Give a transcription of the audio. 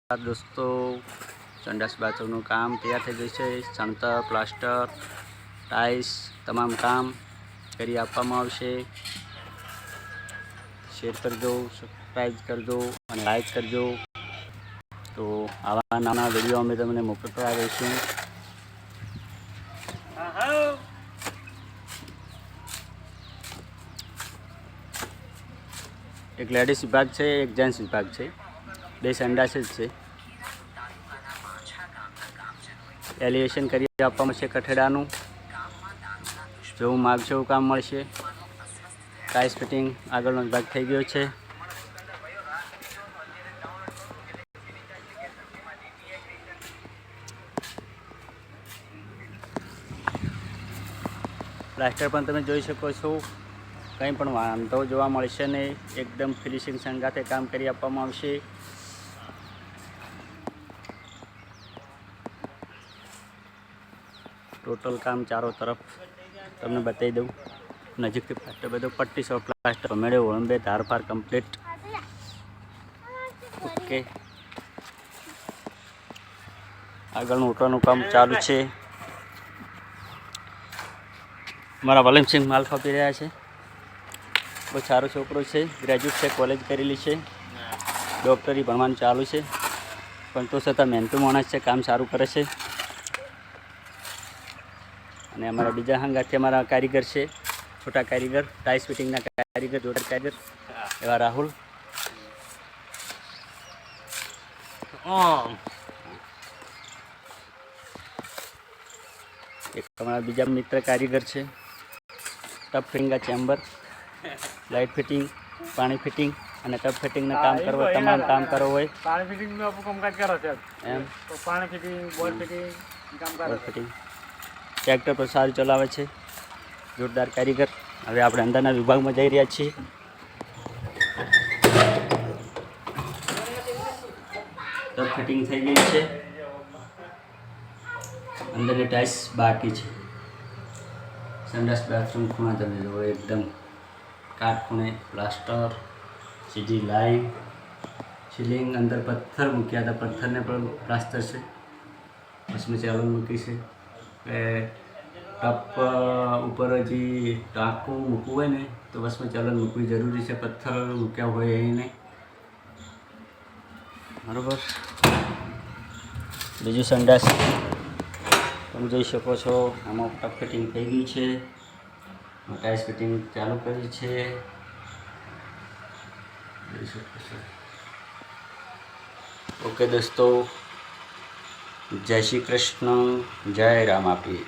दोस्तों संडास बाथरूमનું કામ તૈયાર થઈ ગયું છે। છણતર પ્લાસ્ટર ટાઇલ્સ તમામ કામ કરી આપવામાં આવશે। શેર કરજો, સબસ્ક્રાઈબ કરજો અને લાઈક કરજો। તો આવા નાના વિડીયો અમે તમને મોકલતા રહીશું। એક લેડીઝ વિભાગ છે, એક જેન્ટ્સ વિભાગ છે, બે સંડાસ જ છે। એલિવેશન કરી આપવામાં છે કઠેડાનું, જેવું માગશો એવું કામ મળશે। ટાઇલ્સ ફિટિંગ આગળનો વિભાગ થઈ ગયો છે। પ્લાસ્ટર પણ તમે જોઈ શકો છો, કંઈ પણ વાંધો જોવા મળશે નહીં। એકદમ ફિનિશિંગ સંગાથે કામ કરી આપવામાં આવશે। टोटल काम चारों तरफ तमने बताई दूँ नजीक थी। प्लास्टर बधो पट्टी सौ प्लास्टर मेड़े ओळंबे धारफार कम्प्लीट ओके। आगळनुं ऊंटरनुं काम चालू है। मारा वलीम सिंह माल फापी रह्या छे। बहुत सारो छोकरो है, ग्रेज्युएट है, कॉलेज करेली है, डॉक्टरी भणवानुं चालू है, पण तो छतां मेहनतू माणस है, काम सारू करे छे। અને અમારા બીજા હંગાથી અમારા કારીગર છે, છોટા કારીગર, ટાઇલ્સ ફિટિંગના કારીગર, જોડર કારીગર એવા રાહુલ। એક અમારા બીજા મિત્ર કારીગર છે, ટપ ફિટિંગના ચેમ્બર, લાઇટ ફિટિંગ, પાણી ફિટિંગ અને ટપ ફિટિંગના કામ કરવો, તમામ કામ કરવો હોય। પાણી ફિટિંગનું આપણું કામકાજ કરો છે એમ તો પાણી ફિટિંગ, બોલ ફિટિંગ કામ કરો ફિટિંગ। ट्रेक्टर पर सारू चलावे छे, जोरदार कारीगर। हवे आपणे अंदरना विभागमां जई रह्या छीए। टब फिटिंग थई गई छे, अंदरनी टाइल्स बाकी छे। संडास बाथरूम खूणा तमे जो एकदम काट खूणे प्लास्टर, सीधी लाइन, सीलिंग अंदर पत्थर मूक्या था, पत्थर ने पण प्लास्टर छे। उसमें चावल मूकी छे। टप ऊपर जी टाँकू मूकवू होय ने तो बस में चलन मूकवी जरूरी है। पत्थर मूक्या होय ए नहीं बराबर। बीजू संडास તમે જોઈ શકો છો, આમાં ટપ ફિટિંગ થઈ ગઈ છે, ટાઇલ્સ ફિટિંગ ચાલુ કરી છે, જોઈ શકો છો। ओके दोस्तों, जय श्री कृष्ण, जय रामापीर।